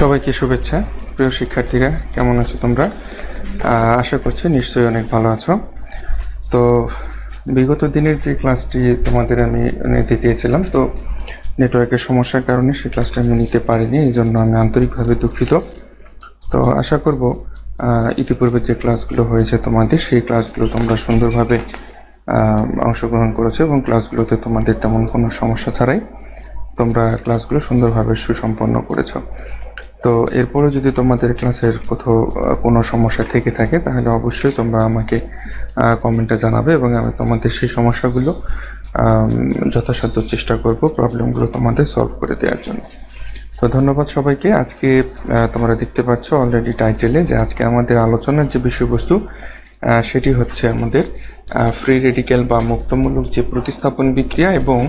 সবাইকে শুভেচ্ছা। প্রিয় শিক্ষার্থীরা, কেমন আছো তোমরা? আশা করছি নিশ্চয়ই অনেক ভালো আছো। তো বিগত দিনের যে ক্লাসটি তোমাদের আমি নিতে চেয়েছিলাম, তো নেটওয়ার্কের সমস্যার কারণে সেই ক্লাসটা আমি নিতে পারিনি, এই জন্য আমি আন্তরিকভাবে দুঃখিত। তো আশা করব ইতিপূর্বে যে ক্লাসগুলো হয়েছে তোমাদের, সেই ক্লাসগুলো তোমরা সুন্দরভাবে অংশগ্রহণ করেছো এবং ক্লাসগুলোতে তোমাদের তেমন কোনো সমস্যা ছাড়াই তোমরা ক্লাসগুলো সুন্দরভাবে সুসম্পন্ন করেছো। তো এরপরে যদি তোমাদের ক্লাসের কোথাও কোনো সমস্যা থেকে থাকে, তাহলে অবশ্যই তোমরা আমাকে কমেন্টে জানাবে এবং আমি তোমাদের সেই সমস্যাগুলো যথাসাধ্য চেষ্টা করব প্রবলেমগুলো তোমাদের সলভ করে দেওয়ার জন্য। তো ধন্যবাদ সবাইকে। আজকে তোমরা দেখতে পাচ্ছ অলরেডি টাইটেলে যে আজকে আমাদের আলোচনার যে বিষয়বস্তু সেটি হচ্ছে আমাদের ফ্রি রেডিক্যাল বা মুক্তমূলক যে প্রতিস্থাপন বিক্রিয়া এবং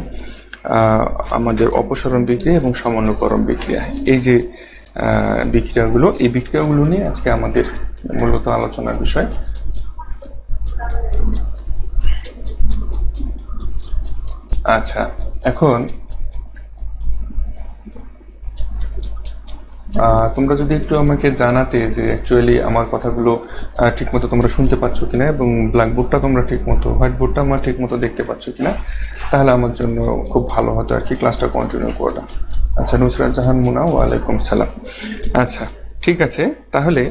আমাদের অপসারণ বিক্রিয়া এবং সমন্বয়করণ বিক্রিয়া। এই যে বিক্রিয়াগুলো, এই বিক্রিয়াগুলো নিয়ে আজকে আমাদের মূলত আলোচনার বিষয়। আচ্ছা, এখন তোমরা যদি একটু আমাকে জানাতে যে অ্যাকচুয়ালি আমার কথাগুলো ঠিকমতো তোমরা শুনতে পাচ্ছ কিনা এবং ব্ল্যাকবোর্ডটা তোমরা ঠিকমতো, হোয়াইট বোর্ডটা আমার ঠিকমতো দেখতে পাচ্ছ কিনা, তাহলে আমার জন্য খুব ভালো হতো আর কি ক্লাসটা কন্টিনিউ করা। আচ্ছা, নুসরাত জাহান মুনা, ওয়ালাইকুম সালাম। আচ্ছা, ঠিক আছে। তাহলে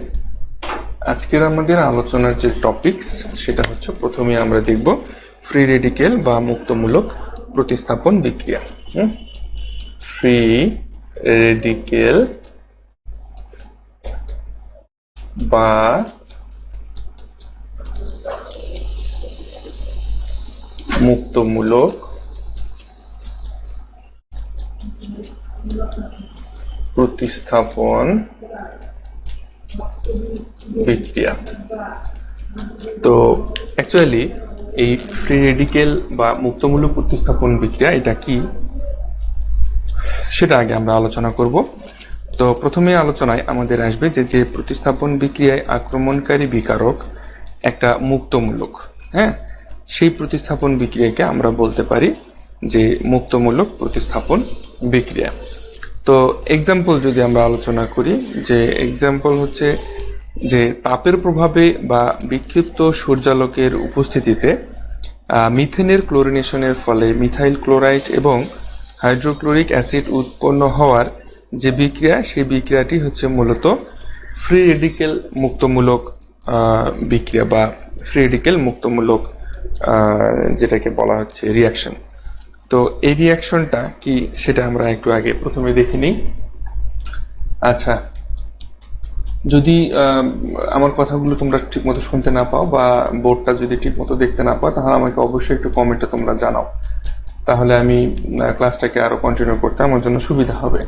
আজকের আমাদের আলোচনার যে টপিকস সেটা হচ্ছে, প্রথমে আমরা দেখব ফ্রি রেডিক্যাল বা মুক্তমূলক প্রতিস্থাপন বিক্রিয়া। ফ্রি রেডিক্যাল বা মুক্তমূলক প্রতিস্থাপন বিক্রিয়া। তো অ্যাকচুয়ালি এই ফ্রি রেডিক্যাল বা মুক্তমূলক প্রতিস্থাপন বিক্রিয়া এটা কি, সেটা আগে আমরা আলোচনা করব। তো প্রথমে আলোচনায় আমাদের আসবে যে প্রতিস্থাপন বিক্রিয়ায় আক্রমণকারী বিকারক একটা মুক্তমূলক, সেই প্রতিস্থাপন বিক্রিয়াকে আমরা বলতে পারি যে মুক্তমূলক প্রতিস্থাপন বিক্রিয়া। তো এক্সাম্পল যদি আমরা আলোচনা করি, যে এক্সাম্পল হচ্ছে যে তাপের প্রভাবে বা বিক্ষিপ্ত সূর্যালোকের উপস্থিতিতে মিথেনের ক্লোরিনেশনের ফলে মিথাইল ক্লোরাইড এবং হাইড্রোক্লোরিক অ্যাসিড উৎপন্ন হওয়ার যে বিক্রিয়া, সেই বিক্রিয়াটি হচ্ছে মূলত ফ্রি রেডিক্যাল মুক্তমূলক বিক্রিয়া বা ফ্রি রেডিক্যাল মুক্তমূলক যেটাকে বলা হচ্ছে রিয়াকশন। তো এই রিয়াকশনটা কি সেটা আমরা একটু আগে প্রথমে দেখে নিই। আচ্ছা, যদি আমার কথাগুলো তোমরা ঠিকমতো শুনতে না পাও বা বোর্ডটা যদি ঠিকমতো দেখতে না পাও, তাহলে আমাকে অবশ্যই একটু কমেন্টে তোমরা জানাও, তাহলে আমি ক্লাসটাকে আরো কন্টিনিউ করতে আমার জন্য সুবিধা হবে।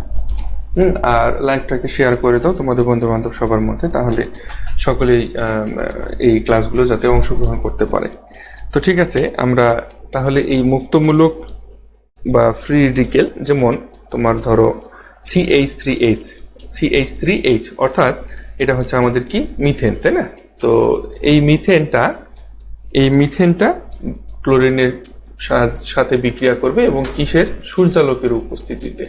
আর লাইভটাকে শেয়ার করে দাও তোমাদের বন্ধু বান্ধব সবার মধ্যে, তাহলে সকলেই এই ক্লাসগুলো যাতে অংশগ্রহণ করতে পারে। তো ঠিক আছে, আমরা তাহলে এই মুক্তমূলক বা ফ্রি রেডিক্যাল, যেমন তোমার ধরো CH3H অর্থাৎ এটা হচ্ছে আমাদের কি মিথেন, তাই না? তো এই মিথেনটা ক্লোরিনের সাথে বিক্রিয়া করবে এবং কিসের? সূর্যালোকের উপস্থিতিতে,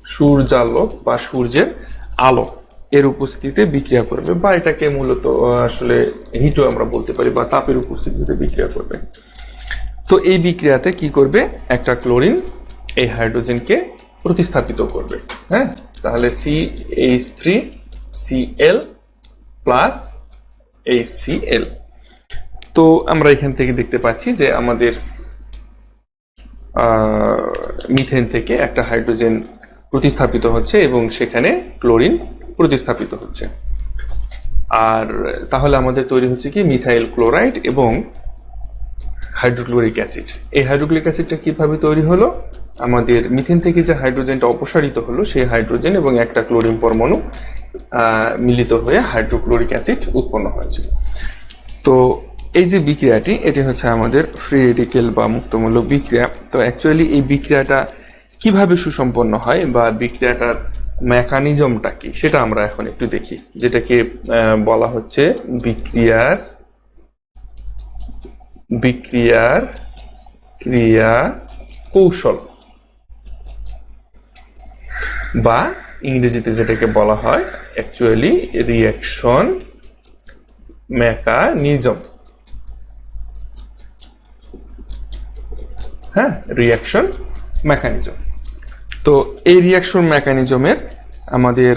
সূর্যালোক বা সূর্যের আলো এর উপস্থিতিতে বিক্রিয়া করবে, বা এটাকে মূলত আসলে হিটও আমরা বলতে পারি, বা তাপের উপস্থিতিতে বিক্রিয়া করবে। তো এই বিক্রিয়াতে কি করবে? একটা ক্লোরিন এই হাইড্রোজেনকে প্রতিস্থাপিত করবে। তাহলে CH3Cl প্লাস HCl। তো আমরা এখান থেকে দেখতে পাচ্ছি যে আমাদের মিথেন থেকে একটা হাইড্রোজেন প্রতিস্থাপিত হচ্ছে এবং সেখানে ক্লোরিন প্রতিস্থাপিত হচ্ছে। আর তাহলে আমাদের তৈরি হচ্ছে কি মিথাইল ক্লোরাইড এবং হাইড্রোক্লোরিক অ্যাসিড। এই হাইড্রোক্লোরিক অ্যাসিডটা কিভাবে তৈরি হলো? আমাদের মিথেন থেকে যে হাইড্রোজেনটা অপসারিত হলো, সেই হাইড্রোজেন এবং একটা ক্লোরিন পরমাণু মিলিত হয়ে হাইড্রোক্লোরিক অ্যাসিড উৎপন্ন হয়েছে। তো এই যে বিক্রিয়াটি, এটি হচ্ছে আমাদের ফ্রি রেডিক্যাল বা মুক্তমূলক বিক্রিয়া। তো অ্যাকচুয়ালি এই বিক্রিয়াটা কিভাবে সুসম্পন্ন হয় বা বিক্রিয়াটার মেকানিজমটা কি, সেটা আমরা এখন একটু দেখি, যেটাকে বলা হচ্ছে বিক্রিয়ার ক্রিয়া কৌশল বা ইংরেজিতে যেটাকে বলা হয় অ্যাকচুয়ালি রিঅ্যাকশন মেকানিজম। হ্যাঁ, রিঅ্যাকশন মেকানিজম। তো এই রিঅ্যাকশন মেকানিজমের আমাদের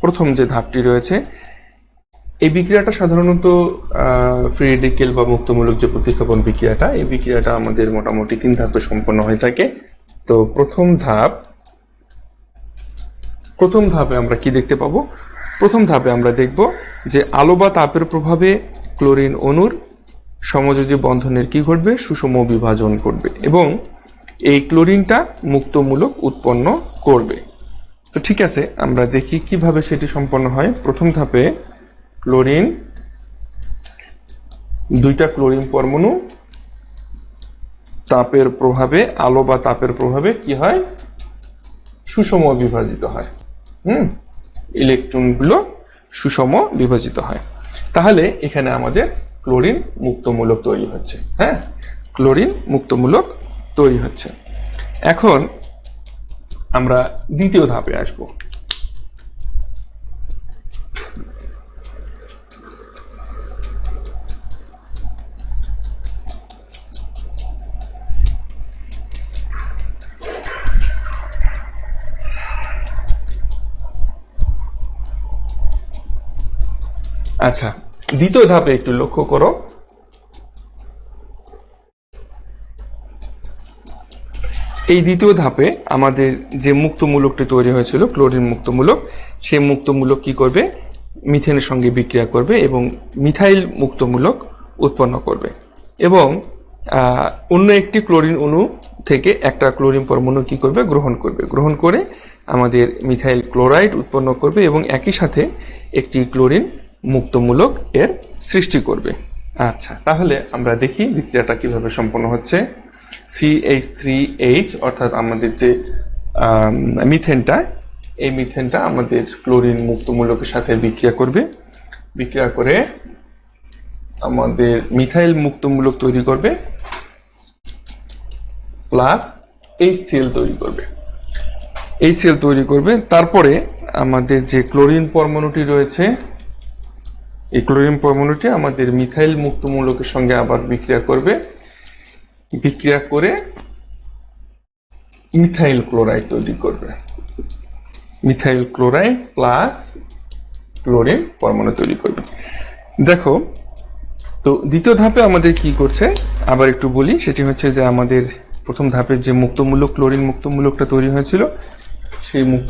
প্রথম যে ধাপটি রয়েছে, এই বিক্রিয়াটা সাধারণত ফ্রি রেডিকেল বা মুক্তমূলক যে প্রতিস্থাপন বিক্রিয়াটা, এই বিক্রিয়াটা আমাদের মোটামুটি 3 ধাপে সম্পন্ন হয়ে থাকে। তো প্রথম ধাপে আমরা কি দেখতে পাবো? প্রথম ধাপে আমরা দেখব যে আলো বা তাপের প্রভাবে ক্লোরিন অণুর সমযোজী বন্ধনের কি ঘটবে? সুষম বিভাজন ঘটবে এবং এই ক্লোরিনটা মুক্তমূলক উৎপন্ন করবে। তো ঠিক আছে, আমরা দেখি কিভাবে সেটি সম্পন্ন হয়। প্রথম ধাপে ক্লোরিন, 2টা ক্লোরিন পরমাণু তাপের প্রভাবে, আলো বা তাপের প্রভাবে কি হয়? সুষম বিভাজিত হয়। ইলেকট্রনগুলো সুষম বিভাজিত হয়। তাহলে এখানে আমাদের ক্লোরিন মুক্তমূলক তৈরি হচ্ছে। হ্যাঁ, ক্লোরিন মুক্তমূলক তৈরি হচ্ছে। এখন আমরা দ্বিতীয় ধাপে আসব। আচ্ছা, দ্বিতীয় ধাপে একটু লক্ষ্য করো। এই দ্বিতীয় ধাপে আমাদের যে মুক্তমূলকটি তৈরি হয়েছিল, ক্লোরিন মুক্তমূলক, সেই মুক্তমূলক কি করবে? মিথেনের সঙ্গে বিক্রিয়া করবে এবং মিথাইল মুক্তমূলক উৎপন্ন করবে এবং অন্য একটি ক্লোরিন অণু থেকে একটা ক্লোরিন পরমাণু কি করবে? গ্রহণ করে আমাদের মিথাইল ক্লোরাইড উৎপন্ন করবে এবং একই সাথে একটি ক্লোরিন মুক্তমূলক এর সৃষ্টি করবে। আচ্ছা, তাহলে আমরা দেখি বিক্রিয়াটা কিভাবে সম্পন্ন হচ্ছে। CH3H অর্থাৎ আমাদের যে মিথেনটা, এই মিথেনটা আমাদের ক্লোরিন মুক্তমূলকের সাথে বিক্রিয়া করবে। বিক্রিয়া করে আমাদের মিথাইল মুক্তমূলক তৈরি করবে প্লাস HCl তৈরি করবে। তারপরে আমাদের যে ক্লোরিন পরমাণুটি রয়েছে, এই ক্লোরিন পরমাণুটি আমাদের মিথাইল মুক্তমূলকের সঙ্গে আবার বিক্রিয়া করবে। বিক্রিয়া করে মিথাইল ক্লোরাইড তৈরি করবে। মিথাইল ক্লোরাইড প্লাস ক্লোরিন পরমাণু তৈরি করবে। দেখো, তো দ্বিতীয় ধাপে আমাদের কি করছে আবার একটু বলি। সেটি হচ্ছে যে আমাদের প্রথম ধাপের যে মুক্তমূলক, ক্লোরিন মুক্তমূলকটা তৈরি হয়েছিল, সেই মুক্ত